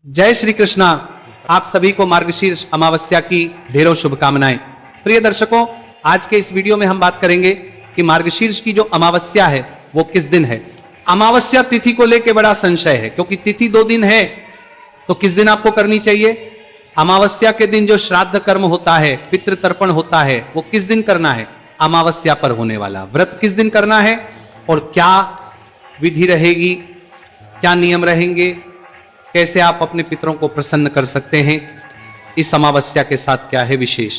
जय श्री कृष्णा। आप सभी को मार्गशीर्ष अमावस्या की ढेरों शुभकामनाएं। प्रिय दर्शकों, आज के इस वीडियो में हम बात करेंगे कि मार्गशीर्ष की जो अमावस्या है वो किस दिन है। अमावस्या तिथि को लेकर बड़ा संशय है, क्योंकि तिथि 2 दिन है, तो किस दिन आपको करनी चाहिए। अमावस्या के दिन जो श्राद्ध कर्म होता है, पितृ तर्पण होता है, वो किस दिन करना है। अमावस्या पर होने वाला व्रत किस दिन करना है और क्या विधि रहेगी, क्या नियम रहेंगे, कैसे आप अपने पितरों को प्रसन्न कर सकते हैं, इस अमावस्या के साथ क्या है विशेष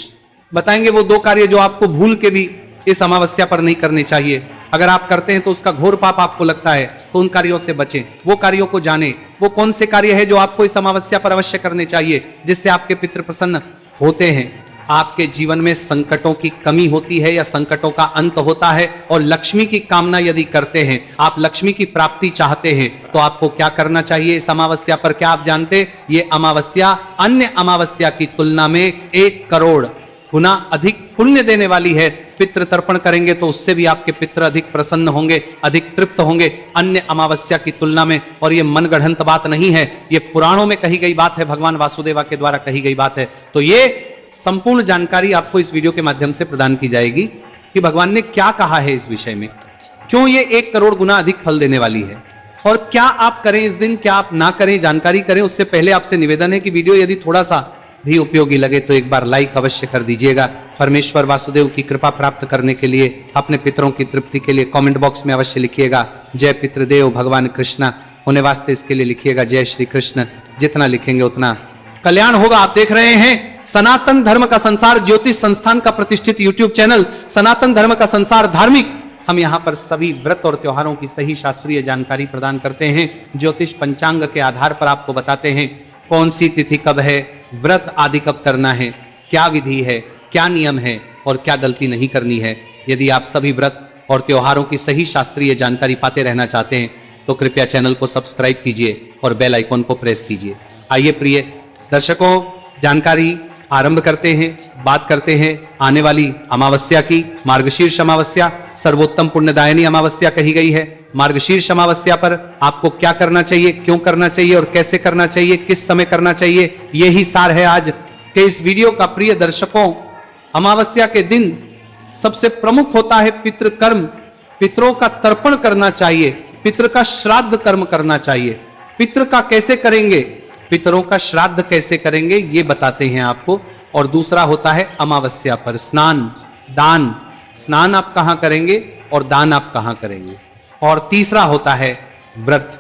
बताएंगे। वो 2 कार्य जो आपको भूल के भी इस अमावस्या पर नहीं करने चाहिए। अगर आप करते हैं तो उसका घोर पाप आपको लगता है, तो उन कार्यों से बचें, वो कार्यों को जानें। वो कौन से कार्य है जो आपको इस अमावस्या पर अवश्य करने चाहिए, जिससे आपके पितृ प्रसन्न होते हैं। आपके जीवन में संकटों की कमी होती है या संकटों का अंत होता है, और लक्ष्मी की कामना यदि करते हैं, आप लक्ष्मी की प्राप्ति चाहते हैं, तो आपको क्या करना चाहिए इस अमावस्या पर। क्या आप जानते, ये अमावस्या अन्य अमावस्या की तुलना में 1 करोड़ गुना अधिक पुण्य देने वाली है। पितृ तर्पण करेंगे तो उससे भी आपके पितृ अधिक प्रसन्न होंगे, अधिक तृप्त होंगे अन्य अमावस्या की तुलना में। और ये मनगढ़ंत बात नहीं है, ये पुराणों में कही गई बात है, भगवान वासुदेवा के द्वारा कही गई बात है। तो ये संपूर्ण जानकारी आपको इस वीडियो के माध्यम से प्रदान की जाएगी कि भगवान ने क्या कहा है इस विषय में, क्यों ये 1 करोड़ गुना अधिक फल देने वाली है, और क्या आप करें इस दिन, क्या आप ना करें, जानकारी करें। उससे पहले आपसे निवेदन है कि वीडियो यदि थोड़ा सा भी उपयोगी लगे तो एक बार लाइक अवश्य कर दीजिएगा। परमेश्वर वासुदेव की कृपा प्राप्त करने के लिए, अपने पितरों की तृप्ति के लिए कमेंट बॉक्स में अवश्य लिखिएगा जय पितृदेव भगवान कृष्णा। होने वास्ते इसके लिए लिखिएगा जय श्री कृष्ण। जितना लिखेंगे उतना कल्याण होगा। आप देख रहे हैं सनातन धर्म का संसार ज्योतिष संस्थान का प्रतिष्ठित यूट्यूब चैनल सनातन धर्म का संसार धार्मिक। हम यहां पर सभी व्रत और त्योहारों की सही शास्त्रीय जानकारी प्रदान करते हैं। ज्योतिष पंचांग के आधार पर आपको बताते हैं कौन सी तिथि कब है, व्रत आदि कब करना है, क्या विधि है, क्या नियम है और क्या गलती नहीं करनी है। यदि आप सभी व्रत और त्योहारों की सही शास्त्रीय जानकारी पाते रहना चाहते हैं तो कृपया चैनल को सब्सक्राइब कीजिए और बेल आइकॉन को प्रेस कीजिए। आइए प्रिय दर्शकों, जानकारी आरंभ करते हैं। बात करते हैं आने वाली अमावस्या की। मार्गशीर्ष अमावस्या सर्वोत्तम पुण्यदायिनी अमावस्या कही गई है। मार्गशीर्ष अमावस्या पर आपको क्या करना चाहिए, क्यों करना चाहिए और कैसे करना चाहिए, किस समय करना चाहिए, यही सार है आज के इस वीडियो का। प्रिय दर्शकों, अमावस्या के दिन सबसे प्रमुख होता है पितृकर्म। पितरों का तर्पण करना चाहिए, पितृ का श्राद्ध कर्म करना चाहिए। पितृ का कैसे करेंगे, पितरों का श्राद्ध कैसे करेंगे, ये बताते हैं आपको। और दूसरा होता है अमावस्या पर स्नान दान। स्नान आप कहां करेंगे और दान आप कहां करेंगे। और तीसरा होता है व्रत।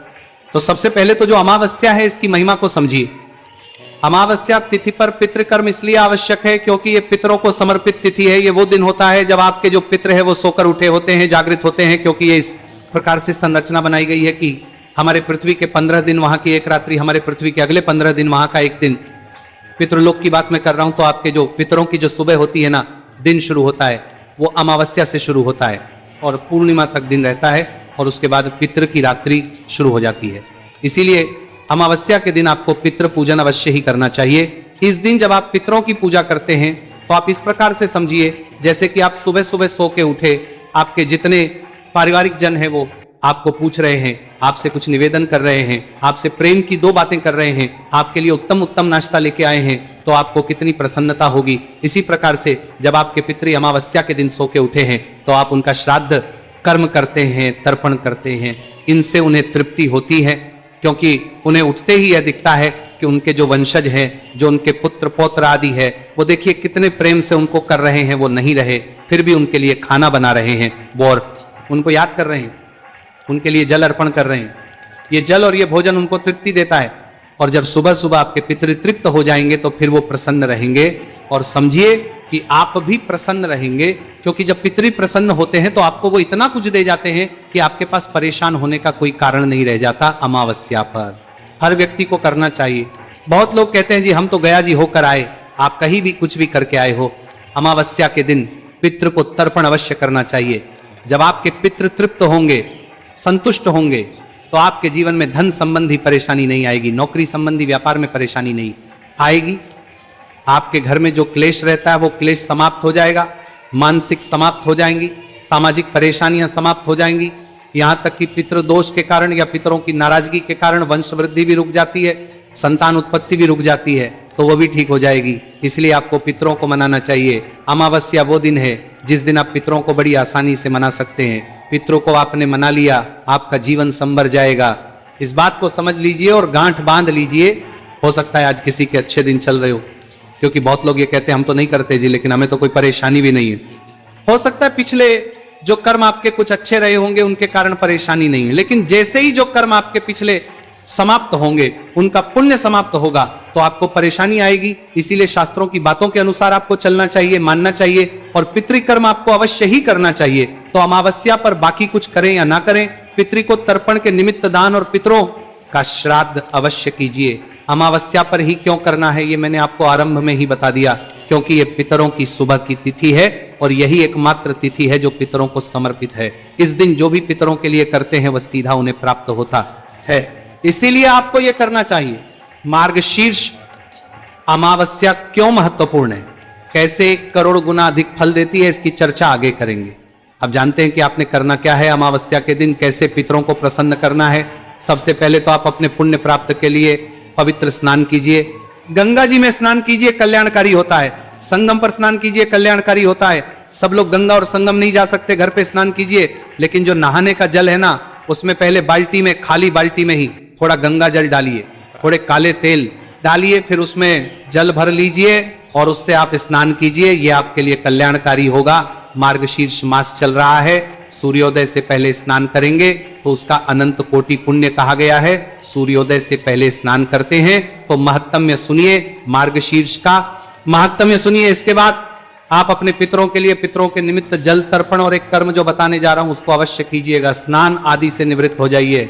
तो सबसे पहले तो जो अमावस्या है इसकी महिमा को समझिए। अमावस्या तिथि पर पितृकर्म इसलिए आवश्यक है क्योंकि ये पितरों को समर्पित तिथि है। ये वो दिन होता है जब आपके जो पितृ है वो सोकर उठे होते हैं, जागृत होते हैं, क्योंकि ये इस प्रकार से संरचना बनाई गई है कि हमारे पृथ्वी के 15 दिन वहां की 1 रात्रि, हमारे पृथ्वी के अगले 15 दिन वहां का 1 दिन। पितृलोक की बात मैं कर रहा हूं, तो आपके जो पितरों की जो सुबह होती है ना, दिन शुरू होता है वो अमावस्या से शुरू होता है और पूर्णिमा तक दिन रहता है, और उसके बाद पितृ की रात्रि शुरू हो जाती है। इसीलिए अमावस्या के दिन आपको पितृ पूजन अवश्य ही करना चाहिए। इस दिन जब आप पितरों की पूजा करते हैं तो आप इस प्रकार से समझिए जैसे कि आप सुबह सुबह सो के उठे, आपके जितने पारिवारिक जन है वो आपको पूछ रहे हैं, आपसे कुछ निवेदन कर रहे हैं, आपसे प्रेम की 2 बातें कर रहे हैं, आपके लिए उत्तम उत्तम नाश्ता लेके आए हैं, तो आपको कितनी प्रसन्नता होगी। इसी प्रकार से जब आपके पितृ अमावस्या के दिन सो के उठे हैं तो आप उनका श्राद्ध कर्म करते हैं, तर्पण करते हैं। इनसे उन्हें तृप्ति होती है, क्योंकि उन्हें उठते ही यह दिखता है कि उनके जो वंशज हैं, जो उनके पुत्र पौत्र आदि है, वो देखिए कितने प्रेम से उनको कर रहे हैं। वो नहीं रहे फिर भी उनके लिए खाना बना रहे हैं, वो और उनको याद कर रहे हैं, उनके लिए जल अर्पण कर रहे हैं। ये जल और ये भोजन उनको तृप्ति देता है। और जब सुबह सुबह आपके पितृ तृप्त हो जाएंगे तो फिर वो प्रसन्न रहेंगे। और समझिए कि आप भी प्रसन्न रहेंगे, क्योंकि जब पितृ प्रसन्न होते हैं तो आपको वो इतना कुछ दे जाते हैं कि आपके पास परेशान होने का कोई कारण नहीं रह जाता। अमावस्या पर हर व्यक्ति को करना चाहिए। बहुत लोग कहते हैं जी हम तो गया जी होकर आए। आप कहीं भी कुछ भी करके आए हो, अमावस्या के दिन पितृ को तर्पण अवश्य करना चाहिए। जब आपके पितृ तृप्त होंगे, संतुष्ट होंगे, तो आपके जीवन में धन संबंधी परेशानी नहीं आएगी, नौकरी संबंधी व्यापार में परेशानी नहीं आएगी। आपके घर में जो क्लेश रहता है वो क्लेश समाप्त हो जाएगा, मानसिक समाप्त हो जाएंगी, सामाजिक परेशानियां समाप्त हो जाएंगी। यहां तक कि पितृ दोष के कारण या पितरों की नाराजगी के कारण वंश वृद्धि भी रुक जाती है। संतान उत्पत्ति भी रुक जाती है तो वो भी ठीक हो जाएगी। इसलिए आपको पितरों को मनाना चाहिए। अमावस्या वो दिन है जिस दिन आप पितरों को बड़ी आसानी से मना सकते हैं। पितरों को आपने मना लिया, आपका जीवन संवर जाएगा। इस बात को समझ लीजिए और गांठ बांध लीजिए। हो सकता है आज किसी के अच्छे दिन चल रहे हो, क्योंकि बहुत लोग ये कहते हैं हम तो नहीं करते जी, लेकिन हमें तो कोई परेशानी भी नहीं है। हो सकता है पिछले जो कर्म आपके कुछ अच्छे रहे होंगे उनके कारण परेशानी नहीं है, लेकिन जैसे ही जो कर्म आपके पिछले समाप्त होंगे, उनका पुण्य समाप्त होगा तो आपको परेशानी आएगी। इसीलिए शास्त्रों की बातों के अनुसार आपको चलना चाहिए, मानना चाहिए और पितृकर्म आपको अवश्य ही करना चाहिए। तो अमावस्या पर बाकी कुछ करें या ना करें, पितृ को तर्पण के निमित्त दान और पितरों का श्राद्ध अवश्य कीजिए। अमावस्या पर ही क्यों करना है ये मैंने आपको आरंभ में ही बता दिया, क्योंकि ये पितरों की सुबह की तिथि है और यही एकमात्र तिथि है जो पितरों को समर्पित है। इस दिन जो भी पितरों के लिए करते हैं वह सीधा उन्हें प्राप्त होता है, इसीलिए आपको यह करना चाहिए। मार्गशीर्ष अमावस्या क्यों महत्वपूर्ण है, कैसे करोड़ गुना अधिक फल देती है, इसकी चर्चा आगे करेंगे। अब जानते हैं कि आपने करना क्या है अमावस्या के दिन, कैसे पितरों को प्रसन्न करना है। सबसे पहले तो आप अपने पुण्य प्राप्त के लिए पवित्र स्नान कीजिए। गंगा जी में स्नान कीजिए, कल्याणकारी होता है। संगम पर स्नान कीजिए, कल्याणकारी होता है। सब लोग गंगा और संगम नहीं जा सकते, घर पे स्नान कीजिए। लेकिन जो नहाने का जल है ना, उसमें पहले बाल्टी में, खाली बाल्टी में ही थोड़ा गंगा जल डालिए, थोड़े काले तेल डालिए, फिर उसमें जल भर लीजिए और उससे आप स्नान कीजिए। यह आपके लिए कल्याणकारी होगा। मार्गशीर्ष मास चल रहा है, सूर्योदय से पहले स्नान करेंगे तो उसका अनंत कोटि पुण्य कहा गया है। सूर्योदय से पहले स्नान करते हैं तो महत्तम्य सुनिए, मार्गशीर्ष का महत्तम्य सुनिए। इसके बाद आप अपने पितरों के लिए, पितरों के निमित्त जल तर्पण और एक कर्म जो बताने जा रहा हूं उसको अवश्य कीजिएगा। स्नान आदि से निवृत्त हो जाइए।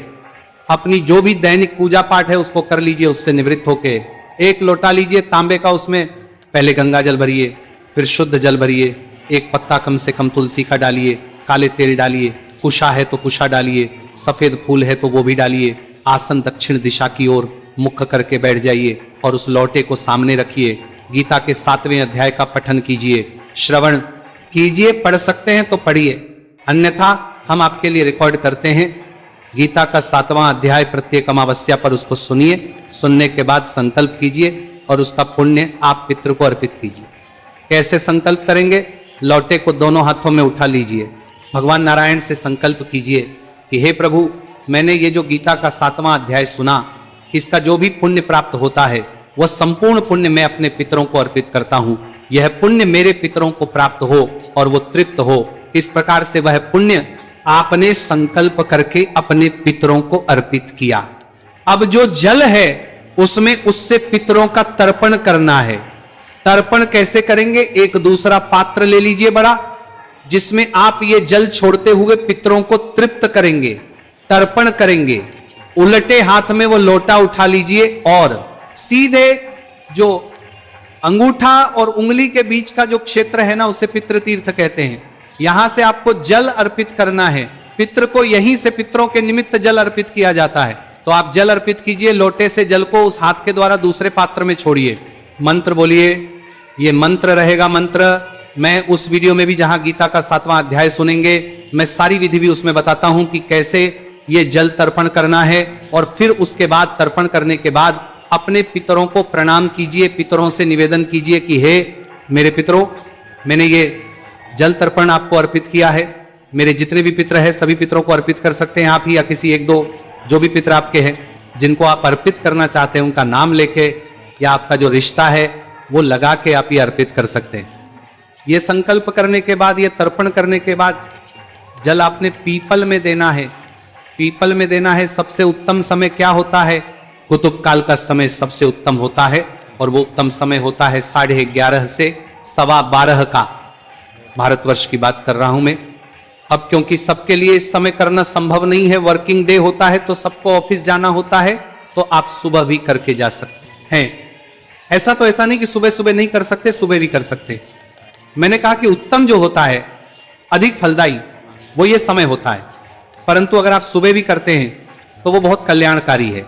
अपनी जो भी दैनिक पूजा पाठ है उसको कर लीजिए, उससे निवृत्त होके एक लोटा लीजिए तांबे का, उसमें पहले गंगा जल भरिए, फिर शुद्ध जल भरिए, एक पत्ता कम से कम तुलसी का डालिए, काले तेल डालिए, कुशा है तो कुशा डालिए, सफेद फूल है तो वो भी डालिए। आसन दक्षिण दिशा की ओर मुख करके बैठ जाइए और उस लोटे को सामने रखिए। गीता के 7वें अध्याय का पठन कीजिए, श्रवण कीजिए। पढ़ सकते हैं तो पढ़िए, अन्यथा हम आपके लिए रिकॉर्ड करते हैं। गीता का 7वां अध्याय प्रत्येक अमावस्या पर उसको सुनिए। सुनने के बाद संकल्प कीजिए और उसका पुण्य आप पितृ को अर्पित कीजिए। कैसे संकल्प करेंगे? लौटे को दोनों हाथों में उठा लीजिए, भगवान नारायण से संकल्प कीजिए कि हे प्रभु, मैंने ये जो गीता का 7वां अध्याय सुना, इसका जो भी पुण्य प्राप्त होता है वह संपूर्ण पुण्य मैं अपने पितरों को अर्पित करता हूं। यह पुण्य मेरे पितरों को प्राप्त हो और वो तृप्त हो। इस प्रकार से वह पुण्य आपने संकल्प करके अपने पितरों को अर्पित किया। अब जो जल है उसमें उससे पितरों का तर्पण करना है। तर्पण कैसे करेंगे? एक दूसरा पात्र ले लीजिए बड़ा, जिसमें आप ये जल छोड़ते हुए पितरों को तृप्त करेंगे, तर्पण करेंगे। उलटे हाथ में वो लोटा उठा लीजिए और सीधे जो अंगूठा और उंगली के बीच का जो क्षेत्र है ना, उसे पितृ तीर्थ कहते हैं। यहां से आपको जल अर्पित करना है। पितृ को यहीं से, पितरों के निमित्त जल अर्पित किया जाता है। तो आप जल अर्पित कीजिए, लोटे से जल को उस हाथ के द्वारा दूसरे पात्र में छोड़िए, मंत्र बोलिए। ये मंत्र रहेगा। मंत्र मैं उस वीडियो में भी, जहां गीता का 7वां अध्याय सुनेंगे, मैं सारी विधि भी उसमें बताता हूं कि कैसे ये जल तर्पण करना है। और फिर उसके बाद, तर्पण करने के बाद अपने पितरों को प्रणाम कीजिए। पितरों से निवेदन कीजिए कि हे मेरे पितरों, मैंने ये जल तर्पण आपको अर्पित किया है। मेरे जितने भी पितर हैं सभी पितरों को अर्पित कर सकते हैं आप ही, या किसी एक दो जो भी पितर आपके हैं जिनको आप अर्पित करना चाहते हैं उनका नाम लेके, या आपका जो रिश्ता है वो लगा के आप ये अर्पित कर सकते हैं। ये संकल्प करने के बाद, ये तर्पण करने के बाद जल आपने पीपल में देना है। पीपल में देना है। सबसे उत्तम समय क्या होता है? कुतुब काल का समय सबसे उत्तम होता है, और वो उत्तम समय होता है 11:30 से 12:15 का। भारतवर्ष की बात कर रहा हूं मैं। अब क्योंकि सबके लिए इस समय करना संभव नहीं है, वर्किंग डे होता है तो सबको ऑफिस जाना होता है, तो आप सुबह भी करके जा सकते हैं। ऐसा तो ऐसा नहीं कि सुबह सुबह नहीं कर सकते, सुबह भी कर सकते। मैंने कहा कि उत्तम जो होता है, अधिक फलदायी, वो ये समय होता है। परंतु अगर आप सुबह भी करते हैं तो वो बहुत कल्याणकारी है।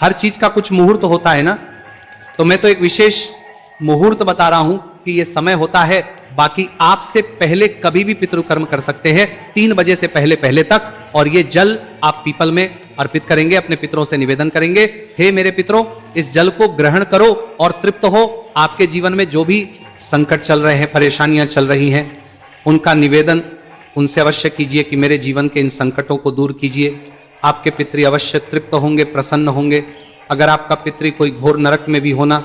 हर चीज का कुछ मुहूर्त होता है ना, तो मैं तो एक विशेष मुहूर्त बता रहा हूं कि ये समय होता है। बाकी आपसे पहले कभी भी पितृकर्म कर सकते हैं, 3 बजे से पहले तक। और ये जल आप पीपल में अर्पित करेंगे, अपने पितरों से निवेदन करेंगे, हे मेरे पितरों, इस जल को ग्रहण करो और तृप्त हो। आपके जीवन में जो भी संकट चल रहे हैं, परेशानियां चल रही हैं, उनका निवेदन उनसे अवश्य कीजिए कि मेरे जीवन के इन संकटों को दूर कीजिए। आपके पितृ अवश्य तृप्त होंगे, प्रसन्न होंगे। अगर आपका पितृ कोई घोर नरक में भी होना,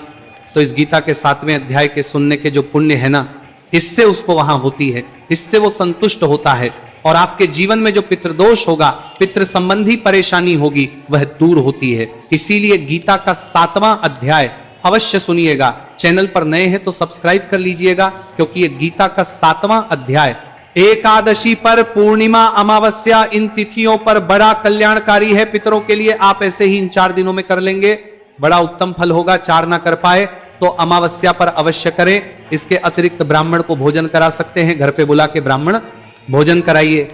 तो इस गीता के 7वें अध्याय के सुनने के जो पुण्य है ना, इससे उसको वहां होती है, इससे वो संतुष्ट होता है। और आपके जीवन में जो पितृदोष होगा, पितृ संबंधी परेशानी होगी, वह दूर होती है। इसीलिए गीता का 7वां अध्याय अवश्य सुनिएगा। चैनल पर नए हैं तो सब्सक्राइब कर लीजिएगा, क्योंकि ये गीता का 7वां अध्याय एकादशी पर, पूर्णिमा, अमावस्या, इन तिथियों पर बड़ा कल्याणकारी है पितरों के लिए। आप ऐसे ही इन 4 दिनों में कर लेंगे, बड़ा उत्तम फल होगा। 4 ना कर पाए तो अमावस्या पर अवश्य करें। इसके अतिरिक्त ब्राह्मण को भोजन करा सकते हैं, घर पे बुला के ब्राह्मण भोजन कराइए,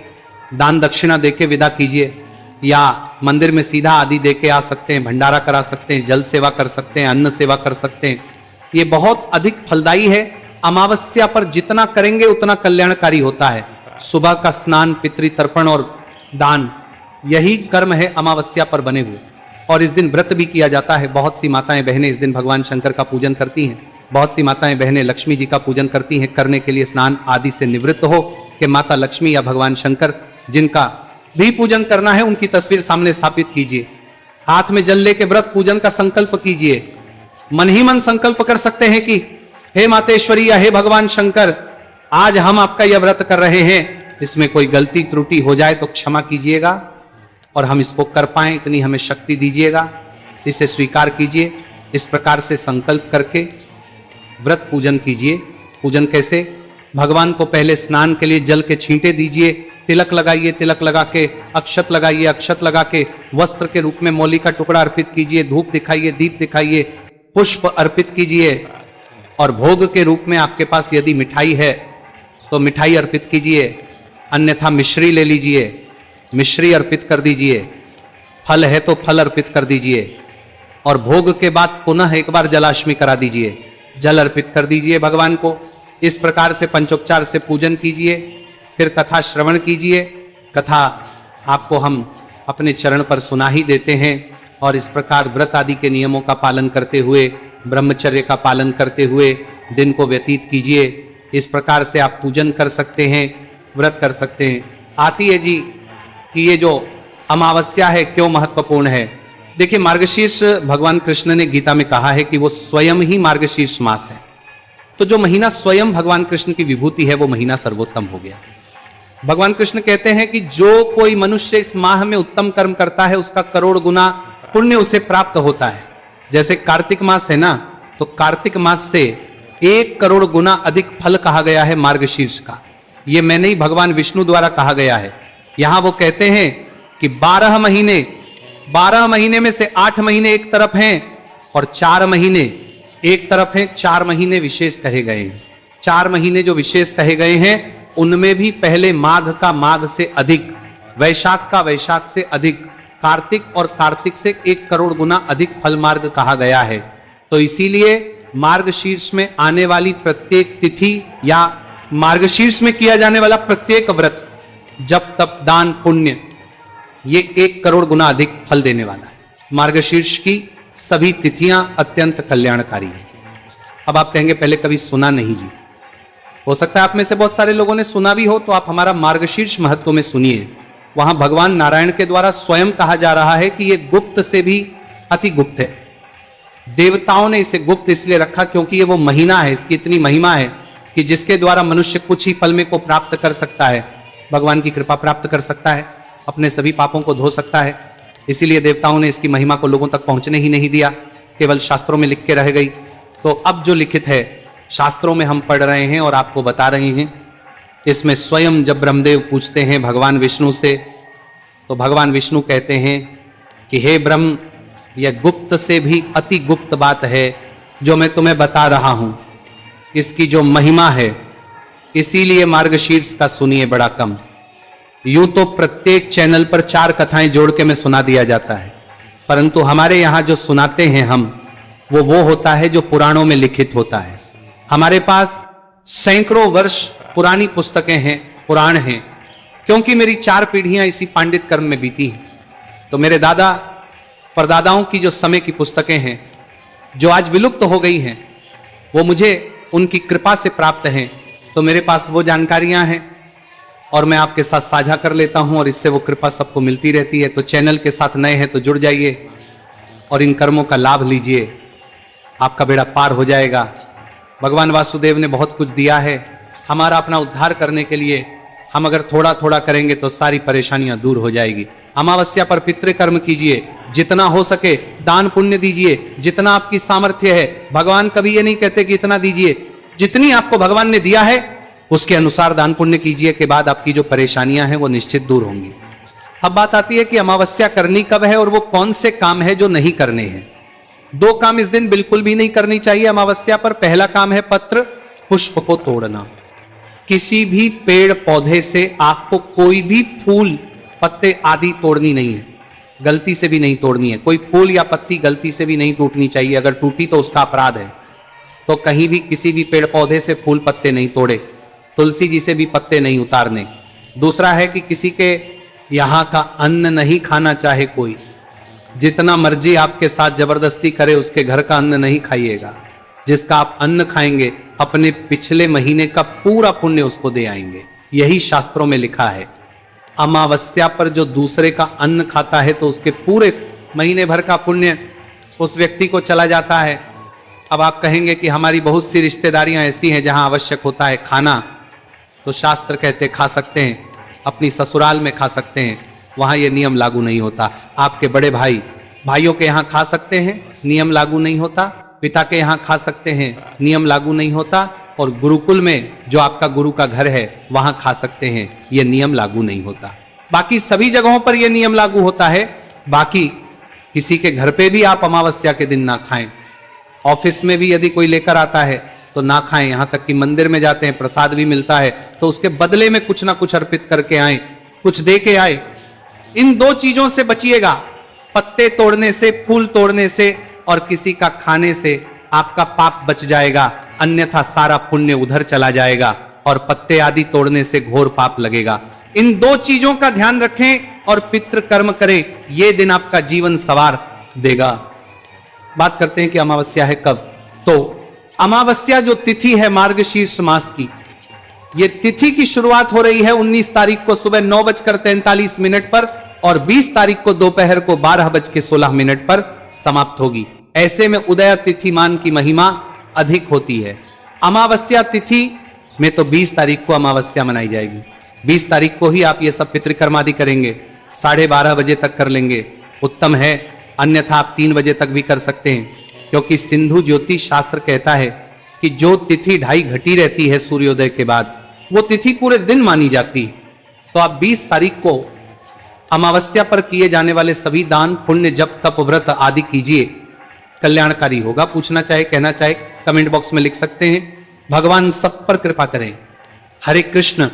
दान दक्षिणा देके विदा कीजिए, या मंदिर में सीधा आदि देके आ सकते हैं, भंडारा करा सकते हैं, जल सेवा कर सकते हैं, अन्न सेवा कर सकते हैं। ये बहुत अधिक फलदायी है। अमावस्या पर जितना करेंगे उतना कल्याणकारी होता है। सुबह का स्नान, पितृ तर्पण और दान, यही कर्म है अमावस्या पर बने हुए। और इस दिन व्रत भी किया जाता है। बहुत सी माताएं बहनें इस दिन भगवान शंकर का पूजन करती हैं। बहुत सी माताएं बहनें लक्ष्मी जी का पूजन करती हैं। करने के लिए स्नान आदि से निवृत्त हो कि माता लक्ष्मी या भगवान शंकर जिनका भी पूजन करना है, उनकी तस्वीर सामने स्थापित कीजिए। हाथ में जल लेके व्रत पूजन का संकल्प कीजिए। मन ही मन संकल्प कर सकते हैं कि हे मातेश्वरी या हे भगवान शंकर, आज हम आपका यह व्रत कर रहे हैं, इसमें कोई गलती त्रुटि हो जाए तो क्षमा कीजिएगा और हम इसको कर पाए, इतनी हमें शक्ति दीजिएगा, इसे स्वीकार कीजिए। इस प्रकार से संकल्प करके व्रत पूजन कीजिए। पूजन कैसे? भगवान को पहले स्नान के लिए जल के छींटे दीजिए, तिलक लगाइए, तिलक लगा के अक्षत लगाइए, अक्षत लगा के वस्त्र के रूप में मौली का टुकड़ा अर्पित कीजिए, धूप दिखाइए, दीप दिखाइए, पुष्प अर्पित कीजिए। और भोग के रूप में आपके पास यदि मिठाई है तो मिठाई अर्पित कीजिए, अन्यथा मिश्री ले लीजिए, मिश्री अर्पित कर दीजिए। फल है तो फल अर्पित कर दीजिए। और भोग के बाद पुनः एक बार जलाष्टमी करा दीजिए, जल अर्पित कर दीजिए भगवान को। इस प्रकार से पंचोपचार से पूजन कीजिए। फिर कथा श्रवण कीजिए। कथा आपको हम अपने चरण पर सुना ही देते हैं। और इस प्रकार व्रत आदि के नियमों का पालन करते हुए, ब्रह्मचर्य का पालन करते हुए दिन को व्यतीत कीजिए। इस प्रकार से आप पूजन कर सकते हैं, व्रत कर सकते हैं। आती है जी कि ये जो अमावस्या है क्यों महत्वपूर्ण है। देखिए, मार्गशीर्ष भगवान कृष्ण ने गीता में कहा है कि वो स्वयं ही मार्गशीर्ष मास है। तो जो महीना स्वयं भगवान कृष्ण की विभूति है, वो महीना सर्वोत्तम हो गया। भगवान कृष्ण कहते हैं कि जो कोई मनुष्य इस माह में उत्तम कर्म करता है, उसका करोड़ गुना पुण्य उसे प्राप्त होता है। जैसे कार्तिक मास है ना, तो कार्तिक मास से 1 करोड़ गुना अधिक फल कहा गया है मार्गशीर्ष का। ये मैं नहीं, भगवान विष्णु द्वारा कहा गया है। यहां वो कहते हैं कि 12 महीने में से 8 महीने एक तरफ हैं और 4 महीने एक तरफ हैं। 4 महीने विशेष कहे गए हैं। 4 महीने जो विशेष कहे गए हैं, उनमें भी पहले माघ का माघ से अधिक, वैशाख का वैशाख से अधिक, कार्तिक और कार्तिक से 1 करोड़ गुना अधिक फल मार्ग कहा गया है। तो इसीलिए मार्गशीर्ष में आने वाली प्रत्येक तिथि या मार्गशीर्ष में किया जाने वाला प्रत्येक व्रत, जप तप दान पुण्य, ये 1 करोड़ गुना अधिक फल देने वाला है। मार्गशीर्ष की सभी तिथियां अत्यंत कल्याणकारी है। अब आप कहेंगे पहले कभी सुना नहीं जी। हो सकता है आप में से बहुत सारे लोगों ने सुना भी हो, तो आप हमारा मार्गशीर्ष महत्व में सुनिए। वहां भगवान नारायण के द्वारा स्वयं कहा जा रहा है कि यह गुप्त से भी अति गुप्त है। देवताओं ने इसे गुप्त इसलिए रखा क्योंकि ये वो महीना है, इसकी इतनी महिमा है कि जिसके द्वारा मनुष्य कुछ ही पल में को प्राप्त कर सकता है, भगवान की कृपा प्राप्त कर सकता है, अपने सभी पापों को धो सकता है। इसीलिए देवताओं ने इसकी महिमा को लोगों तक पहुंचने ही नहीं दिया, केवल शास्त्रों में लिख के रह गई। तो अब जो लिखित है शास्त्रों में हम पढ़ रहे हैं और आपको बता रहे हैं। इसमें स्वयं जब ब्रह्मदेव पूछते हैं भगवान विष्णु से, तो भगवान विष्णु कहते हैं कि हे ब्रह्म, यह गुप्त से भी अति गुप्त बात है जो मैं तुम्हें बता रहा हूं। इसकी जो महिमा है, इसीलिए मार्गशीर्ष का सुनिए बड़ा कम। यूं तो प्रत्येक चैनल पर 4 कथाएं जोड़ के मैं सुना दिया जाता है, परंतु हमारे यहां जो सुनाते हैं हम, वो होता है जो पुराणों में लिखित होता है। हमारे पास सैकड़ों वर्ष पुरानी पुस्तकें हैं, पुराण हैं, क्योंकि मेरी 4 पीढ़ियां इसी पांडित कर्म में बीती हैं। तो मेरे दादा परदादाओं की जो समय की पुस्तकें हैं, जो आज विलुप्त हो गई हैं, वो मुझे उनकी कृपा से प्राप्त हैं। तो मेरे पास वो जानकारियां हैं और मैं आपके साथ साझा कर लेता हूं, और इससे वो कृपा सबको मिलती रहती है। तो चैनल के साथ नए हैं तो जुड़ जाइए और इन कर्मों का लाभ लीजिए, आपका बेड़ा पार हो जाएगा। भगवान वासुदेव ने बहुत कुछ दिया है हमारा अपना उद्धार करने के लिए। हम अगर थोड़ा थोड़ा करेंगे तो सारी परेशानियां दूर हो जाएगी। अमावस्या पर पितृकर्म कीजिए, जितना हो सके दान पुण्य दीजिए, जितना आपकी सामर्थ्य है। भगवान कभी ये नहीं कहते कि इतना दीजिए, जितनी आपको भगवान ने दिया है उसके अनुसार दान पुण्य कीजिए, के बाद आपकी जो परेशानियां हैं वो निश्चित दूर होंगी। अब बात आती है कि अमावस्या करनी कब है और वो कौन से काम है जो नहीं करने हैं। 2 काम इस दिन बिल्कुल भी नहीं करनी चाहिए अमावस्या पर। पहला काम है पत्र पुष्प को तोड़ना। किसी भी पेड़ पौधे से आपको कोई भी फूल पत्ते आदि तोड़नी नहीं है, गलती से भी नहीं तोड़नी है। कोई फूल या पत्ती गलती से भी नहीं टूटनी चाहिए, अगर टूटी तो उसका अपराध है। तो कहीं भी किसी भी पेड़ पौधे से फूल पत्ते नहीं तोड़े, तुलसी जी से भी पत्ते नहीं उतारने। दूसरा है कि किसी के यहां का अन्न नहीं खाना चाहे कोई, जितना मर्जी आपके साथ जबरदस्ती करे उसके घर का अन्न नहीं खाइएगा। जिसका आप अन्न खाएंगे अपने पिछले महीने का पूरा पुण्य उसको दे आएंगे, यही शास्त्रों में लिखा है। अमावस्या पर जो दूसरे का अन्न खाता है तो उसके पूरे महीने भर का पुण्य उस व्यक्ति को चला जाता है। अब आप कहेंगे कि हमारी बहुत सी रिश्तेदारियां ऐसी हैं जहां आवश्यक होता है खाना, तो शास्त्र कहते खा सकते हैं, अपनी ससुराल में खा सकते हैं, वहां यह नियम लागू नहीं होता। आपके बड़े भाइयों के यहां खा सकते हैं, नियम लागू नहीं होता। पिता के यहां खा सकते हैं, नियम लागू नहीं होता। और गुरुकुल में जो आपका गुरु का घर है वहां खा सकते हैं, यह नियम लागू नहीं होता। बाकी सभी जगहों पर यह नियम लागू होता है। बाकी किसी के घर पे भी आप अमावस्या के दिन ना खाएं। ऑफिस में भी यदि कोई लेकर आता है तो ना खाएं। यहां तक कि मंदिर में जाते हैं, प्रसाद भी मिलता है, तो उसके बदले में कुछ ना कुछ अर्पित करके आए, कुछ दे के आए। इन 2 चीजों से बचिएगा, पत्ते तोड़ने से, फूल तोड़ने से और किसी का खाने से। आपका पाप बच जाएगा, अन्यथा सारा पुण्य उधर चला जाएगा और पत्ते आदि तोड़ने से घोर पाप लगेगा। इन 2 चीजों का ध्यान रखें और पितृ कर्म करें, यह दिन आपका जीवन संवार देगा। बात करते हैं कि अमावस्या है कब। तो अमावस्या जो तिथि है मार्गशीर्ष मास की, यह तिथि की शुरुआत हो रही है 19 तारीख को सुबह 9:43 पर और 20 तारीख को दोपहर को 12:16 पर समाप्त होगी। ऐसे में उदय तिथिमान की महिमा अधिक होती है। अमावस्या तिथि में तो 20 तारीख को अमावस्या मनाई जाएगी। 20 तारीख को ही आप ये सब पितृकर्मादि करेंगे, 12:30 बजे तक कर लेंगे, उत्तम है। अन्यथा आप 3 बजे तक भी कर सकते हैं, क्योंकि सिंधु ज्योतिष शास्त्र कहता है कि जो तिथि 2.5 घटी रहती है सूर्योदय के बाद, वो तिथि पूरे दिन मानी जाती है। तो आप 20 तारीख को अमावस्या पर किए जाने वाले सभी दान पुण्य, जप, तप, व्रत आदि कीजिए, कल्याणकारी होगा। पूछना चाहे, कहना चाहे, कमेंट बॉक्स में लिख सकते हैं। भगवान सब पर कृपा करें। हरे कृष्ण।